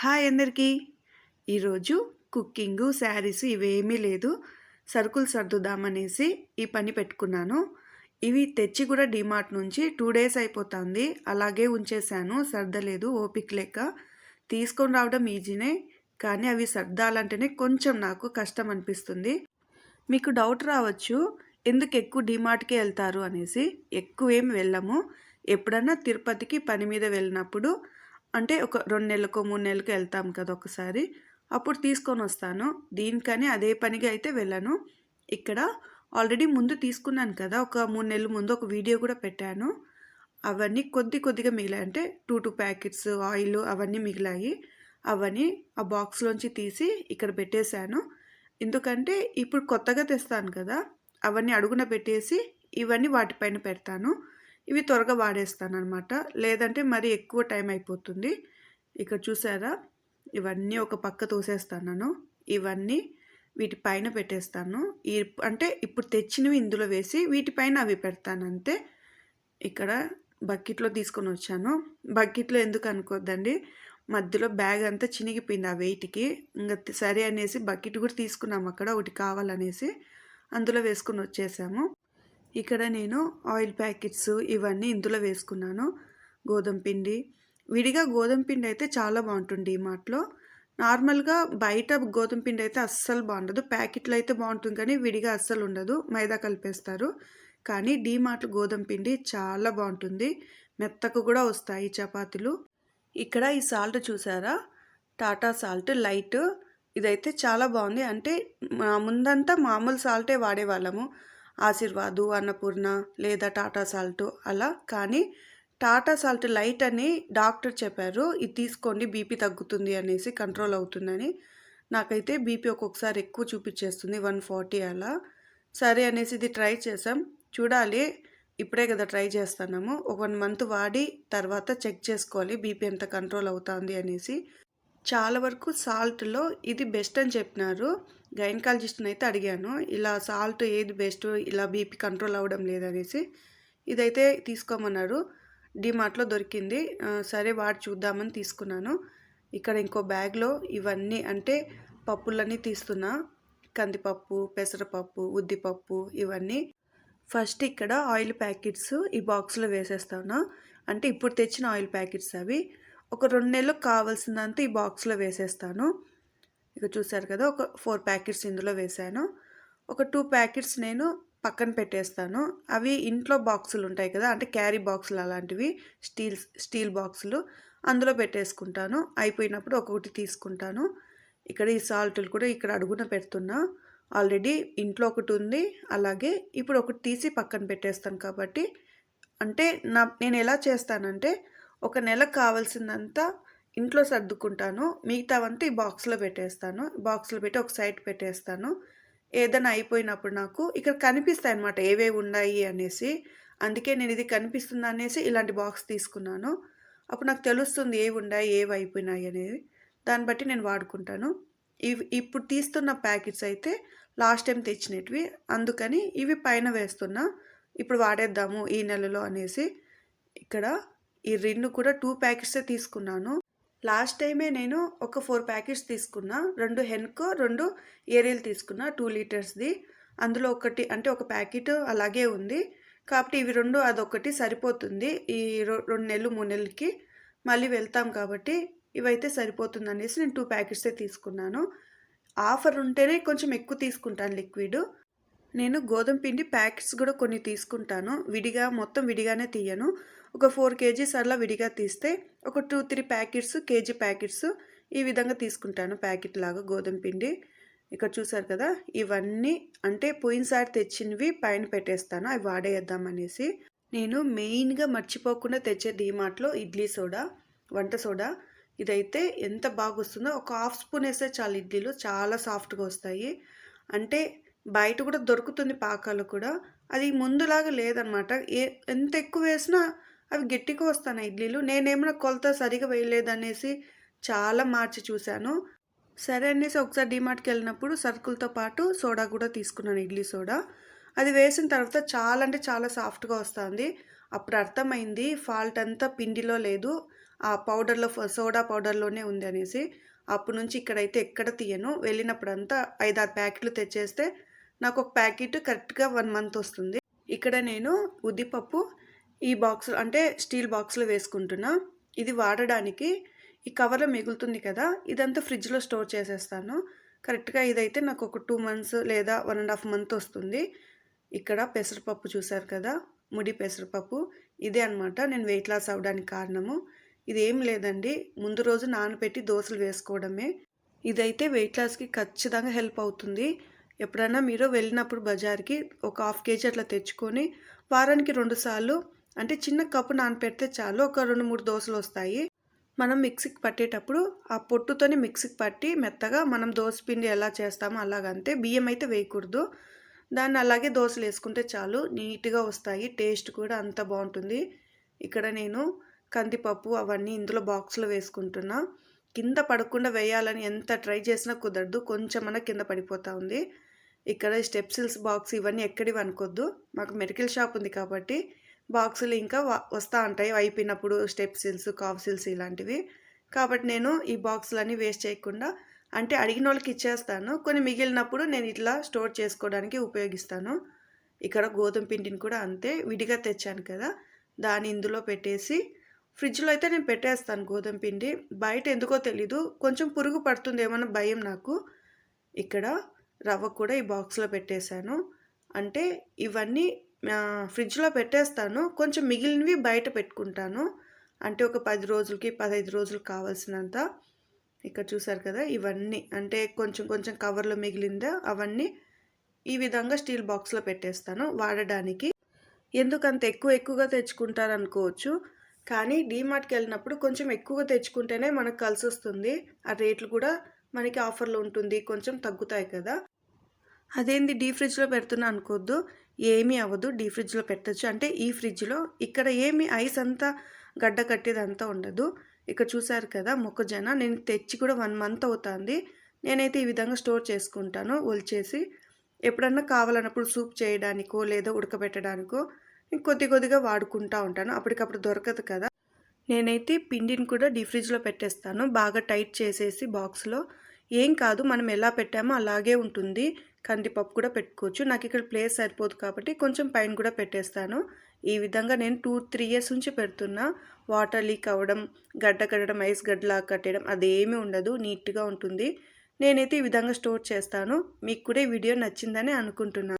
Hi అందరికీ. ఈరోజు cooking, saris ఇవేమీ లేదు. సరుకులు సర్దుదామనేసి ఈ పని పెట్టుకున్నాను. ఇవి తెచ్చి కూడా డీమార్ట్ నుంచి 2 డేస్ అయిపోతుంది. అలాగే ఉంచేశాను, సర్దలేదు ఓపిక లేక. తీసుకొని రావడం ఈజీనే, కానీ అవి సర్దాలంటేనే కొంచెం నాకు కష్టం అనిపిస్తుంది. మీకు డౌట్ రావచ్చు, ఎందుకు ఎక్కువ డీమార్ట్‌కే వెళ్తారు అనేసి. ఎక్కువేమి వెళ్ళము. ఎప్పుడన్నా తిరుపతికి పని మీద వెళ్ళినప్పుడు అంటే ఒక 2 నెలలకో, 3 నెలలకో వెళ్తాం కదా ఒకసారి. అప్పుడు తీసుకొనొస్తాను. దీనికని అదే పనిగా అయితే వెళ్ళను. ఇక్కడ ఆల్రెడీ ముందు తీసుకున్నాను కదా! ఒక 3 నెలల ముందు ఒక వీడియో కూడా పెట్టాను. అవన్నీ కొద్దిగా మిగిలాయి. అంటే 2 ప్యాకెట్స్ ఆయిల్ అవన్నీ మిగిలాయి. అవన్నీ ఆ బాక్స్‌లోంచి తీసి ఇక్కడ పెట్టేశాను. ఎందుకంటే ఇప్పుడు కొత్తగా తెస్తాను కదా! అవన్నీ అడుగున పెట్టేసి ఇవన్నీ వాటిపైన పెడతాను. ఇవి త్వరగా వాడేస్తాననమాట. లేదంటే మరి ఎక్కువ టైం అయిపోతుంది. ఇక్కడ చూసారా? ఇవన్నీ ఒక పక్క తోసేస్తాను. ఇవన్నీ వీటి పైన పెట్టేస్తాను. అంటే ఇప్పుడు తెచ్చినవి ఇందులో వేసి వీటిపైన అవి పెడతానంతే. ఇక్కడ బకెట్‌లో తీసుకొనొచ్చాను. బకెట్‌లో ఎందుకు అనుకోద్దండి. మధ్యలో బ్యాగ్ అంతా చినిగిపోయింది ఆ వెయిట్‌కి. సరే అనేసి బకెట్ కూడా తీసుకున్నాము అక్కడ ఒకటి కావాలనేసి. అందులో వేసుకొనొచ్చేసాము. ఇక్కడ నేను ఆయిల్ ప్యాకెట్స్ ఇవన్నీ ఇందులో వేసుకున్నాను. గోధుమ పిండి. విడిగా గోధుమ పిండి అయితే చాలా బాగుంటుంది డీమార్ట్‌లో. నార్మల్‌గా బయట గోధుమ పిండి అయితే అస్సలు బాగుండదు. ప్యాకెట్‌లో అయితే బాగుంటుంది కానీ విడిగా అస్సలు ఉండదు. మైదా కలిపేస్తారు. కానీ డీమార్ట్ గోధుమ పిండి చాలా బాగుంటుంది. మెత్తగా కూడా వస్తాయి చపాతీలు. ఇక్కడ ఈ సాల్ట్ చూసారా? Tata salt light. ఇదైతే చాలా బాగుంది. అంటే ముందంతా మామూలు సాల్టే వాడేవాళ్ళము. ఆశీర్వాదు, అన్నపూర్ణ లేదా టాటా సాల్ట్ అలా. కానీ టాటా సాల్ట్ లైట్ అని డాక్టర్ చెప్పారు. ఇది తీసుకోండి బీపీ తగ్గుతుంది అనేసి, కంట్రోల్ అవుతుందని. నాకైతే బీపీ ఒక్కొక్కసారి ఎక్కువ చూపించేస్తుంది 140 అలా. సరే అనేసి ఇది ట్రై చేసాం. చూడాలి, ఇప్పుడే కదా ట్రై చేస్తున్నాము. ఒక 1 మంత్ వాడి తర్వాత చెక్ చేసుకోవాలి బీపీ ఎంత కంట్రోల్ అవుతుంది అనేసి. చాలా వరకు సాల్ట్‌లో ఇది బెస్ట్ అని చెప్పినారు. గైనకాలజిస్ట్‌ని అయితే అడిగాను. ఇలా సాల్ట్ ఏది బెస్ట్, ఇలా బీపీ కంట్రోల్ అవ్వడం లేదనేసి. ఇదైతే తీసుకోమన్నారు. డీమార్ట్‌లో దొరికింది. సరే వాడి చూద్దామని తీసుకున్నాను. ఇక్కడ ఇంకో బ్యాగ్‌లో ఇవన్నీ అంటే పప్పులన్నీ తీస్తున్నా. కందిపప్పు, పెసరపప్పు, ఉద్దిపప్పు ఇవన్నీ. ఫస్ట్ ఇక్కడ ఆయిల్ ప్యాకెట్స్ ఈ బాక్స్‌లో వేసేస్తాను. అంటే ఇప్పుడు తెచ్చిన ఆయిల్ ప్యాకెట్స్ అవి. ఒక 2 నెలలకు కావాల్సినంత ఈ బాక్స్‌లో వేసేస్తాను. ఇక చూసారు కదా! ఒక 4 ప్యాకెట్స్ ఇందులో వేశాను. ఒక 2 ప్యాకెట్స్ నేను పక్కన పెట్టేస్తాను. అవి ఇంట్లో బాక్సులు ఉంటాయి కదా! అంటే క్యారీ బాక్సులు అలాంటివి స్టీల్ బాక్సులు అందులో పెట్టేసుకుంటాను. అయిపోయినప్పుడు ఒక్కొక్కటి తీసుకుంటాను. ఇక్కడ ఈ సాల్టులు కూడా ఇక్కడ అడుగున పెడుతున్నా. ఆల్రెడీ ఇంట్లో ఒకటి ఉంది. అలాగే ఇప్పుడు ఒకటి తీసి పక్కన పెట్టేస్తాను కాబట్టి, అంటే నేను ఎలా చేస్తానంటే ఒక నెలకు కావాల్సిందంతా ఇంట్లో సర్దుకుంటాను. మిగతావంతా ఈ బాక్స్‌లో పెట్టేస్తాను. బాక్స్‌లో పెట్టి ఒక సైడ్ పెట్టేస్తాను. ఏదైనా అయిపోయినప్పుడు నాకు ఇక్కడ కనిపిస్తాయన్నమాట ఏవేవి ఉన్నాయి అనేసి. అందుకే నేను ఇది కనిపిస్తుందనేసి ఇలాంటి బాక్స్ తీసుకున్నాను. అప్పుడు నాకు తెలుస్తుంది ఏవి ఉన్నాయి, ఏవి అయిపోయినాయి అనేది. దాన్ని బట్టి నేను వాడుకుంటాను. ఇప్పుడు తీస్తున్న ప్యాకెట్స్ అయితే లాస్ట్ టైం తెచ్చినటివి. అందుకని ఇవి పైన వేస్తున్నా. ఇప్పుడు వాడేద్దాము ఈ నెలలో అనేసి. ఇక్కడ ఈ రిన్ కూడా 2 ప్యాకెట్సే తీసుకున్నాను. లాస్ట్ టైమే నేను ఒక 4 ప్యాకెట్స్ తీసుకున్నా. 2 హెన్కో, 2 ఏరియల్ తీసుకున్నా 2 లీటర్స్‌ది. అందులో ఒకటి అంటే ఒక ప్యాకెట్ అలాగే ఉంది. కాబట్టి ఇవి 2 అదొకటి సరిపోతుంది. ఈ 2 నెలలు, 3 నెలలకి మళ్ళీ వెళ్తాం కాబట్టి ఇవైతే సరిపోతుందనేసి నేను 2 ప్యాకెట్సే తీసుకున్నాను. ఆఫర్ ఉంటేనే కొంచెం ఎక్కువ తీసుకుంటాను లిక్విడ్. నేను గోధుమ పిండి ప్యాకెట్స్ కూడా కొన్ని తీసుకుంటాను. మొత్తం విడిగానే తీయను. ఒక 4 కేజీస్ అలా విడిగా తీస్తే ఒక 2, 3 ప్యాకెట్స్, కేజీ ప్యాకెట్స్ ఈ విధంగా తీసుకుంటాను ప్యాకెట్ లాగా గోధుమ పిండి. ఇక్కడ చూసారు కదా! ఇవన్నీ అంటే పోయినసారి తెచ్చినవి పైన పెట్టేస్తాను. అవి వాడేద్దామనేసి. నేను మెయిన్‌గా మర్చిపోకుండా తెచ్చే డీమార్ట్‌లో ఇడ్లీ సోడా, వంట సోడా. ఇదైతే ఎంత బాగొస్తుందో, ఒక హాఫ్ స్పూన్ వేస్తే చాలు ఇడ్లీలు చాలా సాఫ్ట్‌గా వస్తాయి. అంటే బయట కూడా దొరుకుతుంది పాకాలు కూడా. అది ముందులాగా లేదనమాట. ఎంత ఎక్కువ వేసినా అవి గట్టిగా వస్తున్నాయి ఇడ్లీలు. నేనేమన్నా కొలత సరిగా వేయలేదనేసి చాలా మార్చి చూశాను. సరే అనేసి ఒకసారి డీమార్ట్‌కి వెళ్ళినప్పుడు సరుకులతో పాటు సోడా కూడా తీసుకున్నాను, ఇడ్లీ సోడా. అది వేసిన తర్వాత చాలా అంటే చాలా సాఫ్ట్‌గా వస్తుంది. అప్పుడు అర్థమైంది ఫాల్ట్ అంతా పిండిలో లేదు, ఆ పౌడర్‌లో సోడా పౌడర్‌లోనే ఉంది అనేసి. అప్పటి నుంచి ఇక్కడైతే ఎక్కడ తీయను. వెళ్ళినప్పుడంతా 5, 6 ప్యాకెట్లు తెచ్చేస్తే నాకొక ప్యాకెట్ కరెక్ట్‌గా 1 మంత్ వస్తుంది. ఇక్కడ నేను ఉద్దిపప్పు ఈ బాక్స్‌లో అంటే స్టీల్ బాక్స్‌లో వేసుకుంటున్నా. ఇది వాడడానికి ఈ కవర్‌లో మిగులుతుంది కదా! ఇదంతా ఫ్రిడ్జ్‌లో స్టోర్ చేసేస్తాను. కరెక్ట్‌గా ఇదైతే నాకు ఒక 2 మంత్స్ లేదా 1 ½ మంత్ వస్తుంది. ఇక్కడ పెసరపప్పు చూసారు కదా! ముడి పెసరపప్పు. ఇదే అనమాట నేను వెయిట్ లాస్ అవ్వడానికి కారణము. ఇదేం లేదండి. ముందు రోజు నానబెట్టి దోసలు వేసుకోవడమే. ఇదైతే వెయిట్ లాస్‌కి ఖచ్చితంగా హెల్ప్ అవుతుంది. ఎప్పుడన్నా మీరు వెళ్ళినప్పుడు బజార్‌కి ఒక ½ కేజీ అట్లా తెచ్చుకొని వారానికి 2 సార్లు అంటే చిన్న కప్పు నానపెడితే చాలు ఒక 2, 3 దోసలొస్తాయి. మనం మిక్సీకి పట్టేటప్పుడు ఆ పొట్టుతోని మిక్సీకి పట్టి మెత్తగా మనం దోస పిండి ఎలా చేస్తామో అలాగంతే. బియ్యం అయితే వేయకూడదు. దాన్ని అలాగే దోసలేసుకుంటే చాలు నీట్‌గా వస్తాయి. టేస్ట్ కూడా అంత బావుంటుంది. ఇక్కడ నేను కందిపప్పు అవన్నీ ఇందులో బాక్స్‌లో వేసుకుంటున్నా. కింద పడకుండా వేయాలని ఎంత ట్రై చేసినా కుదరదు. కొంచెమన్నా కింద పడిపోతా ఉంది. ఇక్కడ స్టెప్సిల్స్ బాక్స్ ఇవన్నీ ఎక్కడివి అనుకోద్దు. మాకు మెడికల్ షాప్ ఉంది కాబట్టి బాక్సులు ఇంకా వస్తా ఉంటాయి. అయిపోయినప్పుడు స్టెప్సిల్స్, కాఫ్ సిల్స్ ఇలాంటివి. కాబట్టి నేను ఈ బాక్సులన్నీ వేస్ట్ చేయకుండా అంటే అడిగినోళ్ళకి ఇచ్చేస్తాను. కొన్ని మిగిలినప్పుడు నేను ఇట్లా స్టోర్ చేసుకోవడానికి ఉపయోగిస్తాను. ఇక్కడ గోధుమ పిండిని కూడా అంతే విడిగా తెచ్చాను కదా! దాన్ని ఇందులో పెట్టేసి ఫ్రిడ్జ్‌లో అయితే నేను పెట్టేస్తాను గోధుమ పిండి. బయట ఎందుకో తెలీదు కొంచెం పురుగు పడుతుందేమో భయం నాకు. ఇక్కడ రవ్వ కూడా ఈ బాక్స్‌లో పెట్టేశాను. అంటే ఇవన్నీ ఫ్రిడ్జ్‌లో పెట్టేస్తాను. కొంచెం మిగిలినవి బయట పెట్టుకుంటాను. అంటే ఒక 10 రోజులకి, 15 రోజులకి కావాల్సినంత. ఇక్కడ చూసారు కదా! ఇవన్నీ అంటే కొంచెం కొంచెం కవర్‌లో మిగిలిందా అవన్నీ ఈ విధంగా స్టీల్ బాక్స్‌లో పెట్టేస్తాను వాడడానికి. ఎందుకంత ఎక్కువగా తెచ్చుకుంటారనుకోవచ్చు. కానీ డీమార్ట్‌కెళ్ళినప్పుడు కొంచెం ఎక్కువగా తెచ్చుకుంటేనే మనకు కలిసొస్తుంది. ఆ రేట్లు కూడా మనకి ఆఫర్‌లో ఉంటుంది. కొంచెం తగ్గుతాయి కదా! అదేంది డీప్ ఫ్రిడ్జ్‌లో పెడుతున్నా అనుకోద్దు. ఏమీ అవ్వదు. డీప్ ఫ్రిడ్జ్‌లో పెట్టొచ్చు. అంటే ఈ ఫ్రిడ్జ్‌లో ఇక్కడ ఏమి ఐస్ అంతా గడ్డ కట్టేదంతా ఉండదు. ఇక్కడ చూసారు కదా! మొక్కజొన్న నేను తెచ్చి కూడా 1 మంత్ అవుతాంది. నేనైతే ఈ విధంగా స్టోర్ చేసుకుంటాను ఒలిచేసి. ఎప్పుడన్నా కావాలన్నప్పుడు సూప్ చేయడానికో, లేదా ఉడకబెట్టడానికో కొద్ది కొద్దిగా వాడుకుంటా ఉంటాను. అప్పటికప్పుడు దొరకదు కదా! నేనైతే పిండిని కూడా డీప్ ఫ్రిడ్జ్‌లో పెట్టేస్తాను. బాగా టైట్ చేసేసి బాక్స్‌లో. ఏం కాదు మనం ఎలా పెట్టామో అలాగే ఉంటుంది. కందిపప్పు కూడా పెట్టుకోవచ్చు. నాకిక్కడ ప్లేస్ సరిపోదు కాబట్టి కొంచెం పైన కూడా పెట్టేస్తాను. ఈ విధంగా నేను 2, 3 ఇయర్స్ నుంచి పెడుతున్నా. వాటర్ లీక్ అవ్వడం, గడ్డ కట్టడం, ఐస్ గడ్డలాగా కట్టేయడం అదేమీ ఉండదు. నీట్‌గా ఉంటుంది. నేనైతే ఈ విధంగా స్టోర్ చేస్తాను. మీకు కూడా ఈ వీడియో నచ్చిందని అనుకుంటున్నాను.